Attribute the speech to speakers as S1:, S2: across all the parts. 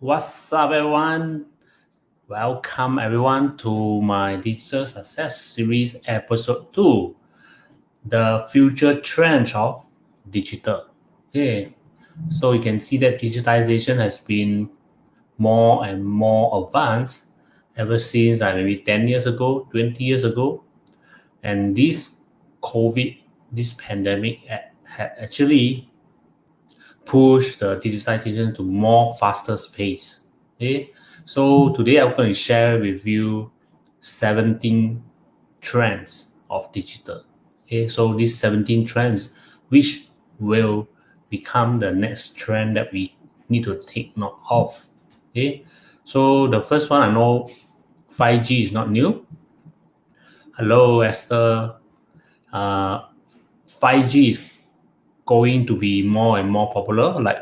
S1: What's up, everyone? Welcome, everyone, to my Digital Success Series Episode 2, the future trends of digital. Okay, so you can see that digitization has been more and more advanced ever since maybe 10 years ago, 20 years ago. And this COVID, this pandemic had actually push the digitization to more faster pace. Okay, so today I'm going to share with you 17 trends of digital. Okay, so these 17 trends which will become the next trend that we need to take note of. Okay, so the first one I know 5G is not new. Hello, Esther. Uh, 5G is going to be more and more popular like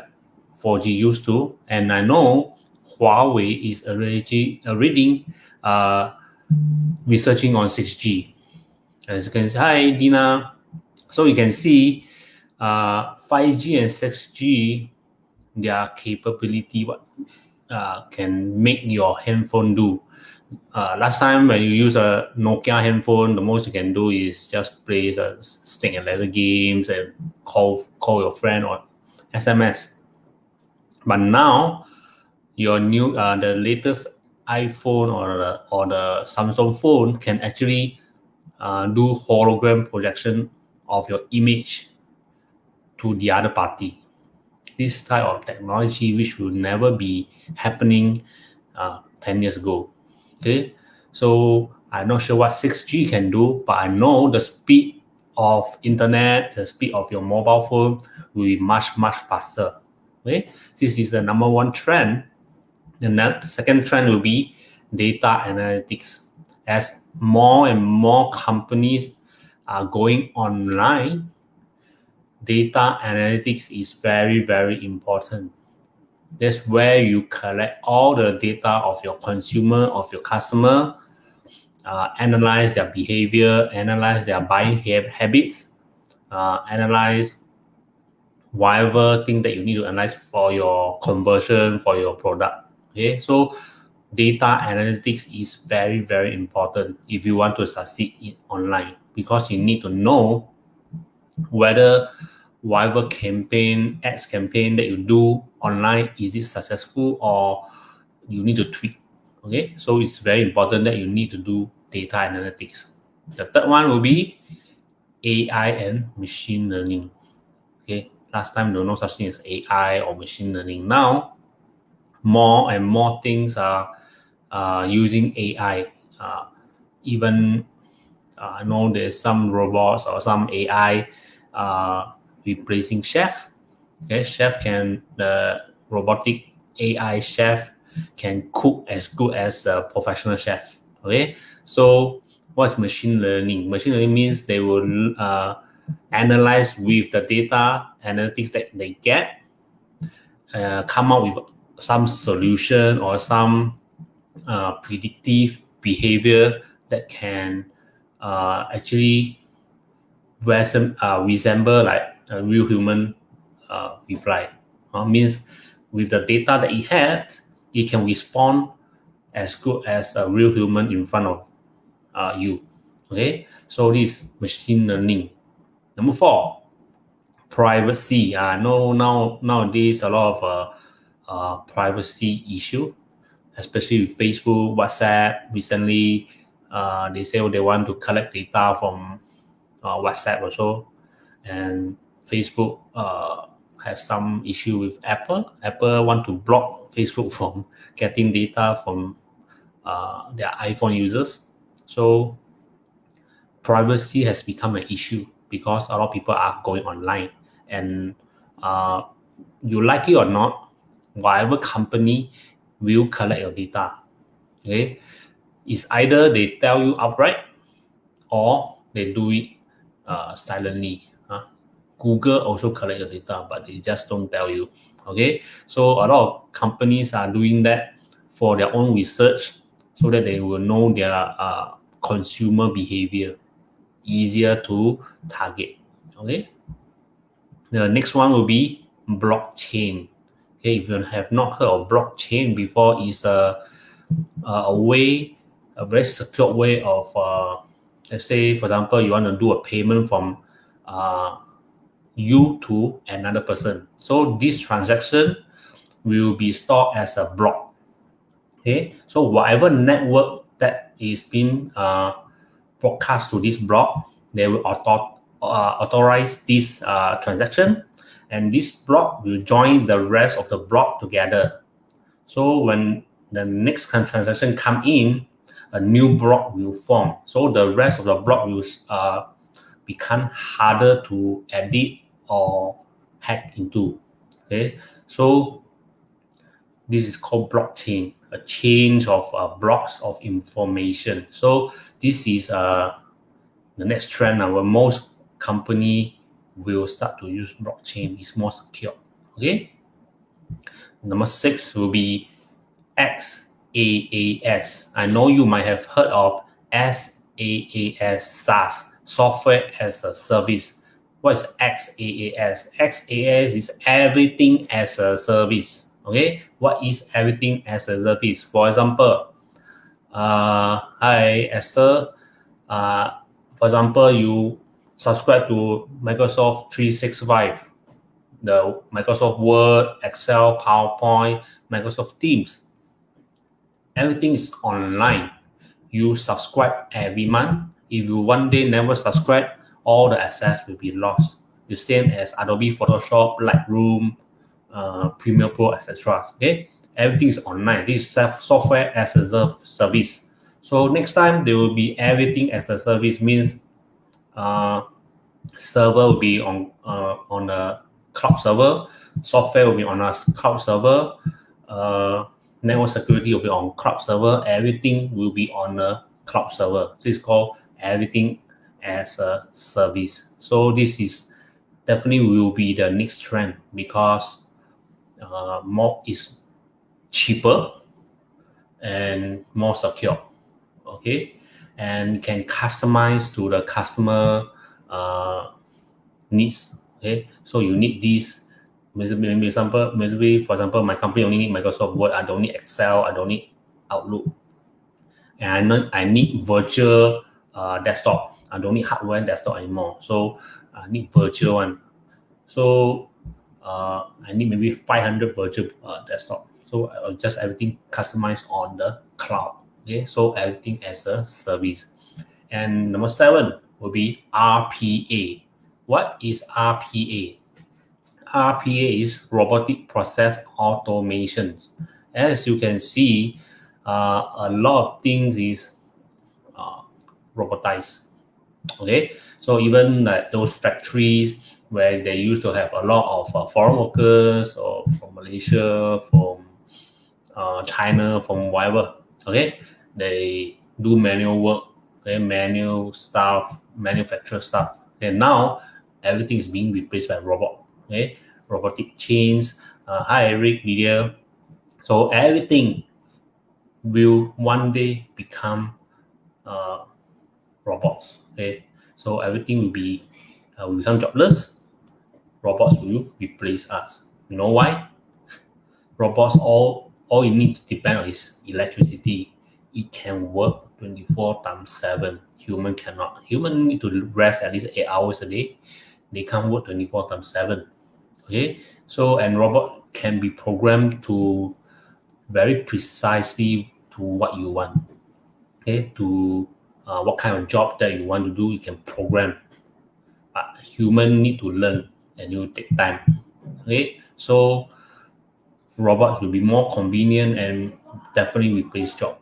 S1: 4G used to. And I know Huawei is already researching on 6G. As you can see, hi Dina. So you can see 5G and 6G, their capability can make your handphone do. Last time when you use a Nokia handphone, the most you can do is just play snake and ladder games and call your friend or SMS. But now your new the latest iPhone or the Samsung phone can actually do hologram projection of your image to the other party. This type of technology, which will never be happening 10 years ago. Okay, so I'm not sure what 6G can do, but I know the speed of internet, the speed of your mobile phone will be much faster. Okay, this is the number one trend. And then the second trend will be data analytics. As more and more companies are going online, data analytics is very important. That's where you collect all the data of your consumer, of your customer, analyze their behavior, analyze their buying habits, analyze whatever thing that you need to analyze for your conversion, for your product. Okay, so data analytics is very important if you want to succeed online, because you need to know whether whatever ads campaign that you do online, is it successful or you need to tweak. Okay, so it's very important that you need to do data analytics. The third one will be AI and machine learning. Okay, last time there was no such thing as AI or machine learning. Now more and more things are using AI. Even I know there's some robots or some AI replacing chef. Okay, the robotic AI chef can cook as good as a professional chef. Okay, so what's machine learning? Machine learning means they will analyze with the data analytics that they get, come up with some solution or some predictive behavior that can actually resemble like a real human reply. Means with the data that he had, he can respond as good as a real human in front of you. Okay, so this is machine learning. Number 4, privacy. No, nowadays a lot of privacy issue, especially with Facebook, WhatsApp. Recently, they say they want to collect data from WhatsApp also, and Facebook have some issue with Apple. Apple want to block Facebook from getting data from their iPhone users. So privacy has become an issue because a lot of people are going online, and uh, you like it or not, whatever company will collect your data. Okay, it's either they tell you outright or they do it silently. Google also collect your data, but they just don't tell you. Okay, so a lot of companies are doing that for their own research, so that they will know their consumer behavior, easier to target. Okay, the next one will be blockchain. Okay, if you have not heard of blockchain before, it's a very secure way of, let's say, for example, you want to do a payment from you to another person. So this transaction will be stored as a block. Okay, so whatever network that is being broadcast to this block, they will authorize this transaction, and this block will join the rest of the block together. So when the next transaction come in, a new block will form. So the rest of the block will become harder to edit or hack into. Okay, so this is called blockchain, a change of blocks of information. So this is the next trend where most company will start to use blockchain. It's more secure. Okay. Number 6 will be XaaS. I know you might have heard of SaaS, software as a service. What is XaaS? XaaS is everything as a service. Okay, what is everything as a service? For example, hi Esther. For example, you subscribe to Microsoft 365, the Microsoft Word, Excel, PowerPoint, Microsoft Teams. Everything is online. You subscribe every month. If you one day never subscribe, all the access will be lost. The same as Adobe Photoshop, Lightroom, Premiere Pro, etc. Okay, everything is online. This is software as a service. So next time there will be everything as a service, means server will be on a cloud server, software will be on a cloud server, network security will be on cloud server, everything will be on a cloud server. This is called everything as a service. So this is definitely will be the next trend, because more is cheaper and more secure. Okay, and can customize to the customer needs. Okay, so you need this. Maybe for example, my company only need Microsoft Word. I don't need Excel. I don't need Outlook. And I need virtual desktop. I don't need hardware desktop anymore. So I need virtual one. So I need maybe 500 virtual desktop. So just everything customized on the cloud. Okay, so everything as a service. And number 7 will be RPA. What is RPA? RPA is robotic process automation. As you can see, a lot of things is robotized. Okay, so even like those factories where they used to have a lot of foreign workers, or from Malaysia, from China, from wherever. Okay, they do manual work, okay, manual stuff, manufacture stuff. And now everything is being replaced by robot. Okay, robotic chains. Hi Eric, Lydia. So everything will one day become robots. Okay, so everything will become jobless. Robots will replace us. You know why? Robots, all you need to depend on is electricity. It can work 24 times 7. Human cannot. Human need to rest at least 8 hours a day. They can't work 24 times 7. Okay, so and robot can be programmed to very precisely to what you want. Okay, to what kind of job that you want to do, you can program. But human need to learn, and it will take time. Okay, so robots will be more convenient and definitely replace job.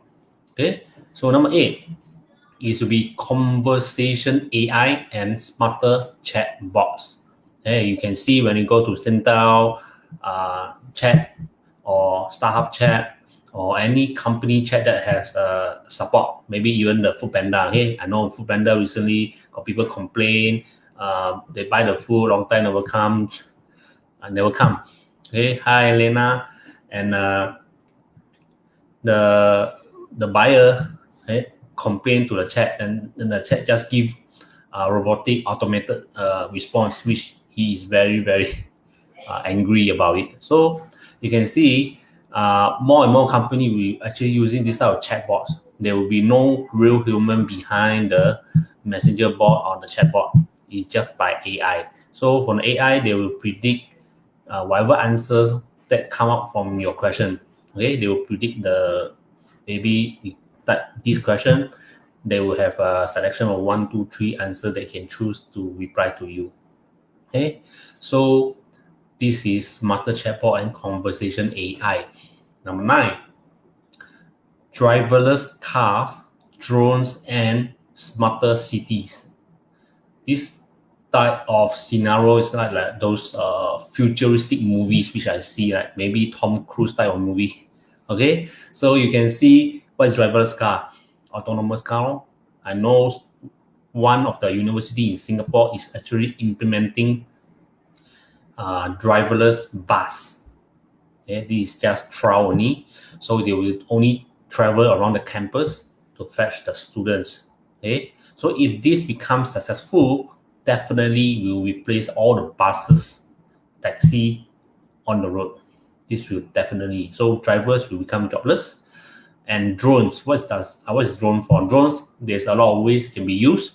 S1: Okay, so number 8 is to be conversation AI and smarter chat bots. Okay, you can see when you go to Sintel chat, or Starhub chat, or any company chat that has support, maybe even the Foodpanda. Okay, I know Foodpanda recently got people complain, they buy the food long time never come. Okay, hi Lena, and the buyer, okay, complain to the chat, and the chat just give robotic automated response, which he is very angry about it. So you can see more and more company will actually using this type of chatbots. There will be no real human behind the messenger bot or the chatbot. It's just by AI. So from AI, they will predict whatever answers that come up from your question. Okay, they will predict the maybe that this question, they will have a selection of 1, 2, 3 answers they can choose to reply to you. Okay, so this is smarter chatbot and conversation AI. Number 9, driverless cars, drones, and smarter cities. This type of scenario is like those futuristic movies which I see, like maybe Tom Cruise type of movie. Okay, so you can see what is driverless car, autonomous car. I know one of the university in Singapore is actually implementing driverless bus. Okay, this is just trial only, so they will only travel around the campus to fetch the students. Okay, so if this becomes successful, definitely we will replace all the buses, taxi on the road. This will definitely, so drivers will become jobless. And drones, what is drone for? Drones, there's a lot of ways can be used,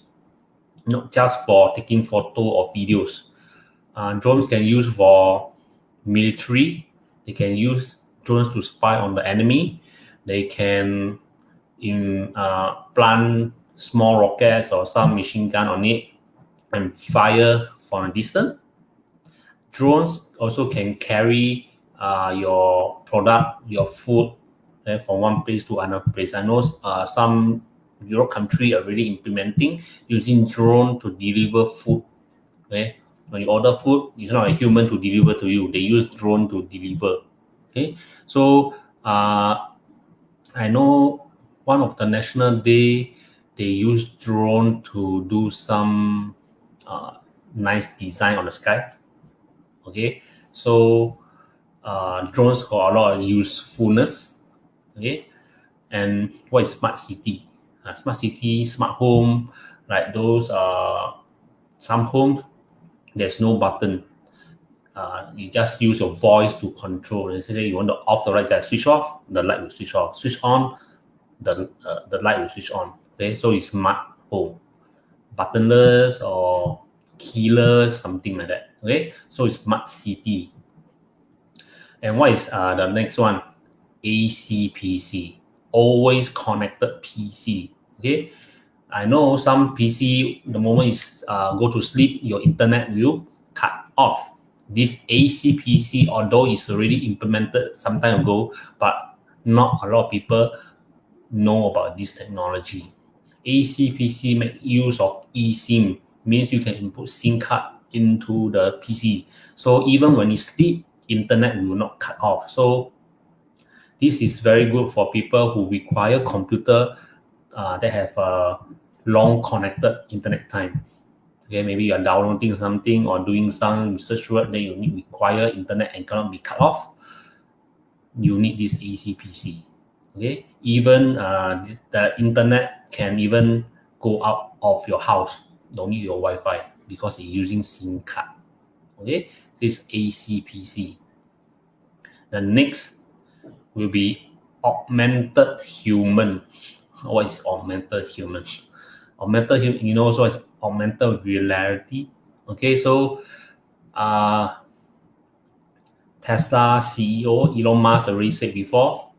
S1: not just for taking photo or videos. Drones can use for military. They can use drones to spy on the enemy. They can plant small rockets or some machine gun on it and fire from a distance. Drones also can carry your product, your food, from one place to another place. I know some Europe country are already implementing using drone to deliver food. Okay, when you order food, it's not a human to deliver to you. They use drone to deliver. Okay, so I know one of the national day they use drone to do some nice design on the sky. Okay, so drones got a lot of usefulness. Okay, and what is smart city? Smart city, smart home, like those some homes there's no button. You just use your voice to control. Let's say you want to off the light, just switch off, the light will switch off. Switch on, the light will switch on. Okay, so it's smart home, buttonless or keyless, something like that. Okay, so it's smart city. And what is the next one? ACPC, always connected PC. Okay, I know some PC, the moment is go to sleep, your internet will cut off. This ACPC, although it's already implemented some time ago, but not a lot of people know about this technology. ACPC make use of eSIM, means you can input SIM card into the PC. So even when you sleep, internet will not cut off. So this is very good for people who require computer that have a long connected internet time. Okay, maybe you are downloading something or doing some research work, then you need require internet and cannot be cut off. You need this ACPC. Okay, even the internet can even go out of your house. Don't need your Wi-Fi because it's using SIM card. Okay, this is ACPC. The next will be augmented human. What is augmented human? Augmented human, so it's augmented reality. Okay, so Tesla CEO Elon Musk already said before,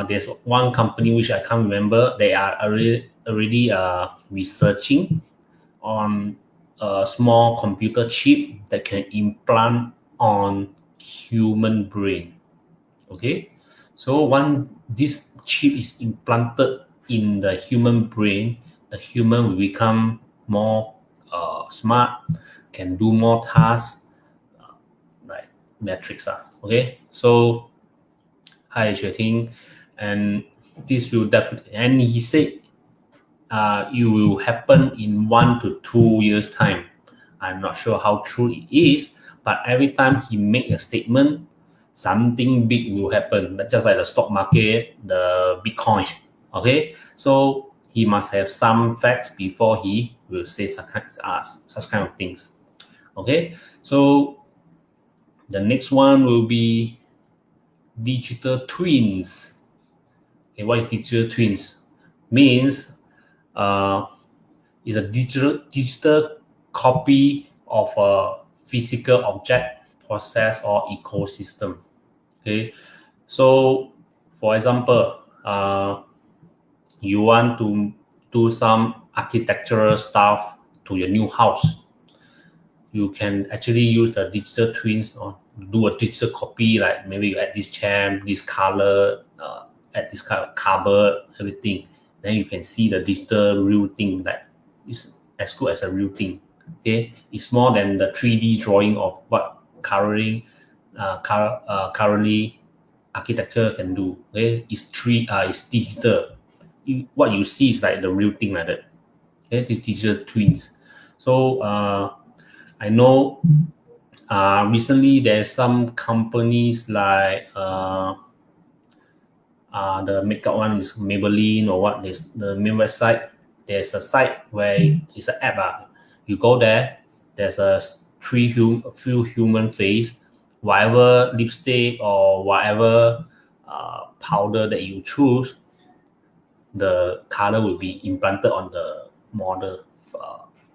S1: there's one company which I can't remember. They are already researching on a small computer chip that can implant on human brain. Okay, so when this chip is implanted in the human brain, the human will become more smart, can do more tasks, like metrics. Okay, so hi Xueting, and this will definitely, and he said it will happen in 1 to 2 years time. I'm not sure how true it is, but every time he make a statement, something big will happen. Just like the stock market, the Bitcoin. Okay, so he must have some facts before he will say such kind of things. Okay, so the next one will be digital twins. Okay, what is digital twins? Means is a digital copy of a physical object, process, or ecosystem. Okay, so for example, you want to do some architectural stuff to your new house, you can actually use the digital twins or do a digital copy, like maybe you add this chair, this color, add this kind of cupboard, everything. Then you can see the digital real thing, like it's as good as a real thing. Okay, it's more than the 3D drawing of what currently architecture can do. Okay, it's digital. What you see is like the real thing like that. Okay, these digital twins. So I know recently there's some companies like the makeup one is Maybelline or what. There's the main website. There's a site where it's an app. You go there. There's a few human face, whatever lipstick or whatever powder that you choose, the color will be implanted on the model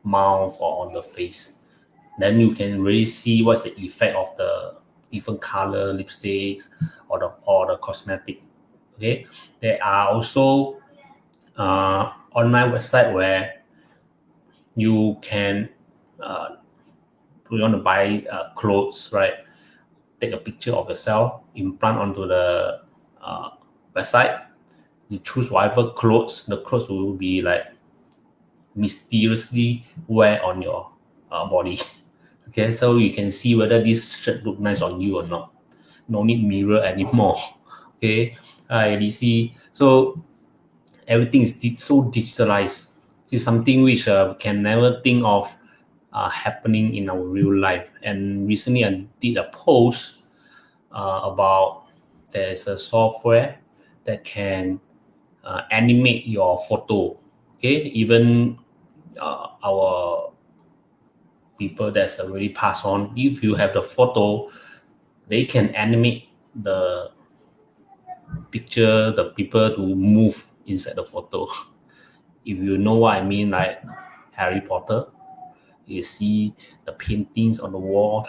S1: mouth or on the face. Then you can really see what's the effect of the different color lipsticks or the cosmetic. Okay, there are also online website where you can you want to buy clothes, right? Take a picture of yourself, implant onto the website. You choose whatever clothes. The clothes will be like mysteriously wear on your body. Okay, so you can see whether this shirt look nice on you or not. No need mirror anymore. Okay, you see. So everything is so digitalized. It's something which can never think of happening in our real life. And recently, I did a post about there's a software that can animate your photo. Okay, even our people that's already passed on, if you have the photo, they can animate the picture, the people to move inside the photo. If you know what I mean, like Harry Potter, you see the paintings on the wall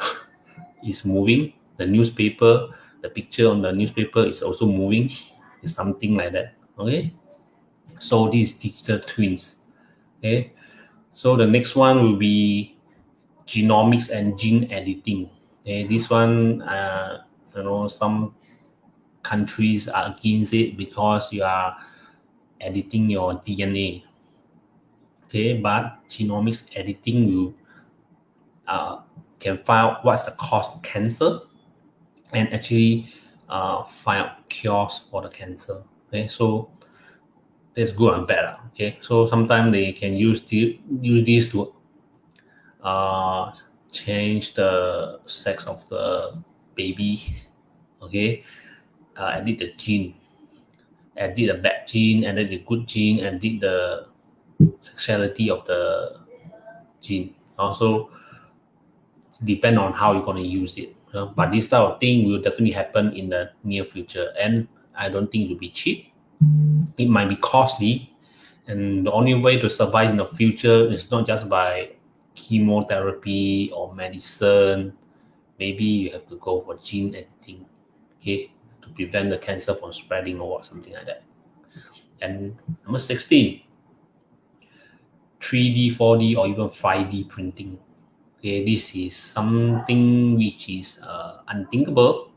S1: is moving, the newspaper, the picture on the newspaper is also moving. It's something like that. Okay, so these digital twins. Okay, so the next one will be genomics and gene editing. Okay, this one, some countries are against it because you are editing your DNA. Okay, but genomics editing will uh, can find out what's the cause of cancer and actually find out cures for the cancer. Okay, so that's good and bad. Okay, so sometimes they can use this to uh, change the sex of the baby. Okay, edit the gene, edit the bad gene, edit the good gene, edit the sexuality of the gene. Also, depend on how you're going to use it. But this type of thing will definitely happen in the near future, and I don't think it will be cheap. It might be costly, and the only way to survive in the future is not just by chemotherapy or medicine. Maybe you have to go for gene editing, okay, to prevent the cancer from spreading or something like that. And number 16, 3D, 4D, or even 5D printing. Okay, this is something which is unthinkable.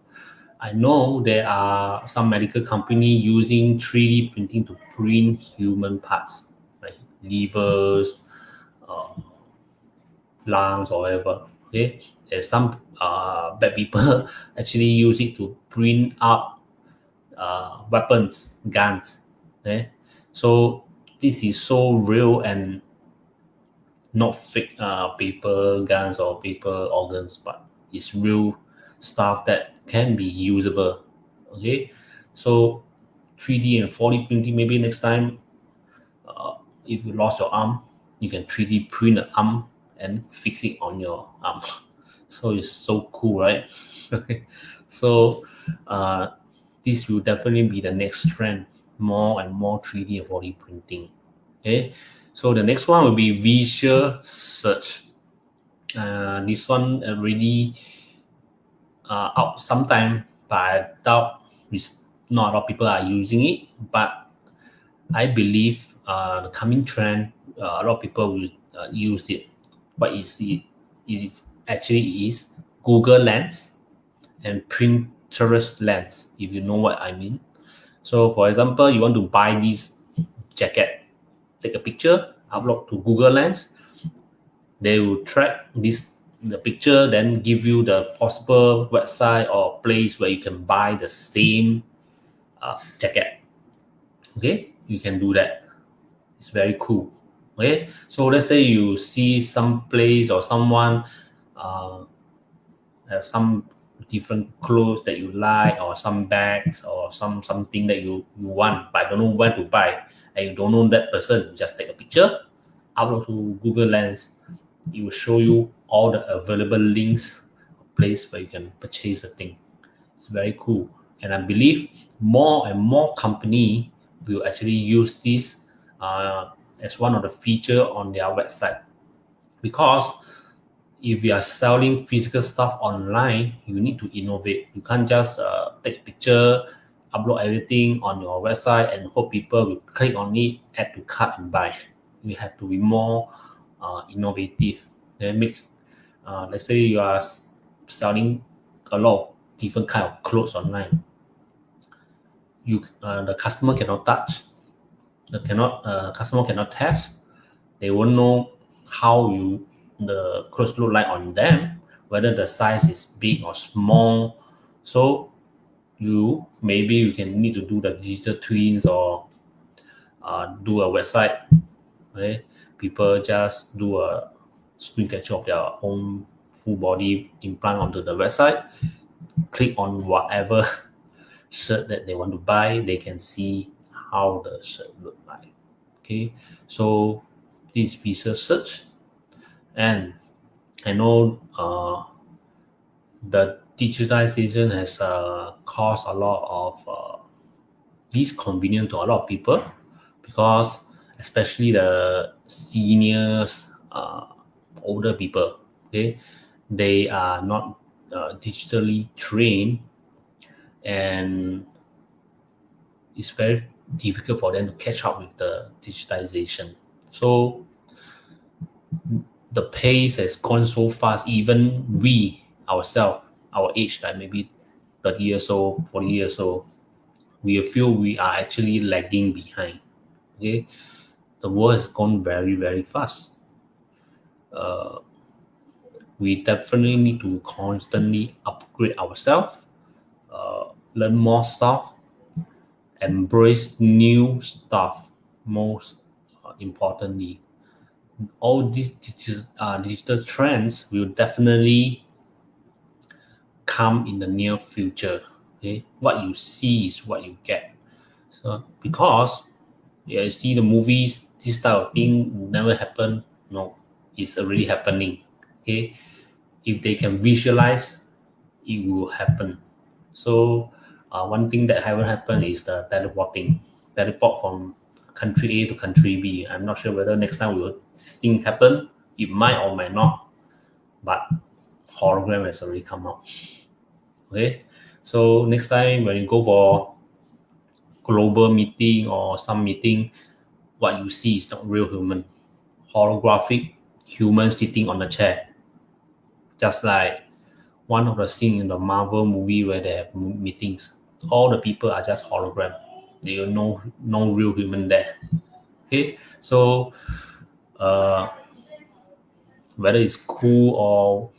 S1: I know there are some medical company using 3D printing to print human parts, like livers, uh, lungs, or whatever. Okay, there's some bad people actually use it to print out weapons, guns. Okay, so this is so real and not fake paper guns or paper organs, but it's real stuff that can be usable. Okay, so 3D and 4D printing. Maybe next time, if you lost your arm, you can 3D print an arm and fix it on your arm. So it's so cool, right? Okay, so this will definitely be the next trend, more and more 3D and 4D printing. Okay, so the next one will be visual search. This one already out sometime, but I doubt not a lot of people are using it. But I believe the coming trend, a lot of people will use it. What is it? It actually is Google Lens and Pinterest Lens, if you know what I mean. So, for example, you want to buy this jacket, take a picture, upload to Google Lens. They will track the picture, then give you the possible website or place where you can buy the same jacket. Okay, you can do that. It's very cool. Okay, so let's say you see some place or someone uh, have some different clothes that you like, or some bags, or something that you want but don't know where to buy, and you don't know that person. Just take a picture, upload to Google Lens. It will show you all the available links, place where you can purchase the thing. It's very cool, and I believe more and more company will actually use this as one of the feature on their website. Because if you are selling physical stuff online, you need to innovate. You can't just take a picture, upload everything on your website, and hope people will click on it, add to cart, and buy. You have to be more innovative. Then make, let's say you are selling a lot of different kind of clothes online. The customer cannot touch. Customer cannot test. They won't know how the clothes look like on them, whether the size is big or small. So you can need to do the digital twins, or do a website. Okay, people just do a screen capture of their own full body, implant onto the website, click on whatever shirt that they want to buy. They can see how the shirt look like. Okay, so this visual search. And I know the digitization has caused a lot of disconvenience to a lot of people, because especially the seniors, older people, okay, they are not digitally trained, and it's very difficult for them to catch up with the digitization. So the pace has gone so fast. Even we ourselves, our age, like maybe 30 years old, 40 years old, we feel we are actually lagging behind. Okay, the world has gone very, very fast. Uh, we definitely need to constantly upgrade ourselves, learn more stuff, embrace new stuff. Most importantly, all these digital trends will definitely come in the near future. Okay, what you see is what you get. So because you see the movies, this type of thing will never happen. No, it's already happening. Okay, if they can visualize, it will happen. So one thing that haven't happened is the teleport from country A to country B. I'm not sure whether next time will this thing happen. It might or might not, but hologram has already come out. Okay, so next time when you go for global meeting or some meeting, what you see is not real human, holographic human sitting on a chair, just like one of the scene in the Marvel movie where they have meetings. All the people are just hologram. There are no real human there. Okay, so uh, whether it's cool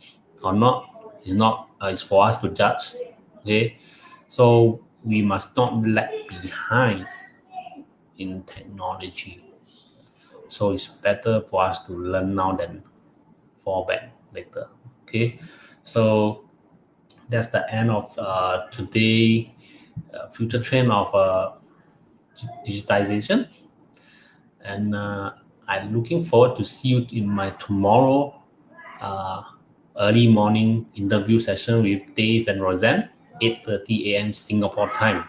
S1: or not is not it's for us to judge. Okay, so we must not lag behind in technology. So it's better for us to learn now than fall back later. Okay, so that's the end of today future trend of digitization, and I'm looking forward to see you in my tomorrow uh, early morning interview session with Dave and Roseanne, 8:30 a.m. Singapore time.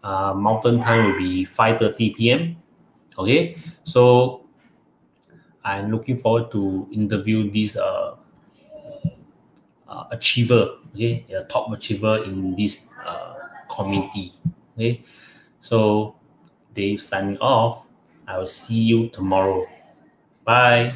S1: Mountain time will be 5:30 p.m. Okay, so I'm looking forward to interview this achiever, okay, a top achiever in this community. Okay, so Dave signing off. I will see you tomorrow. Bye.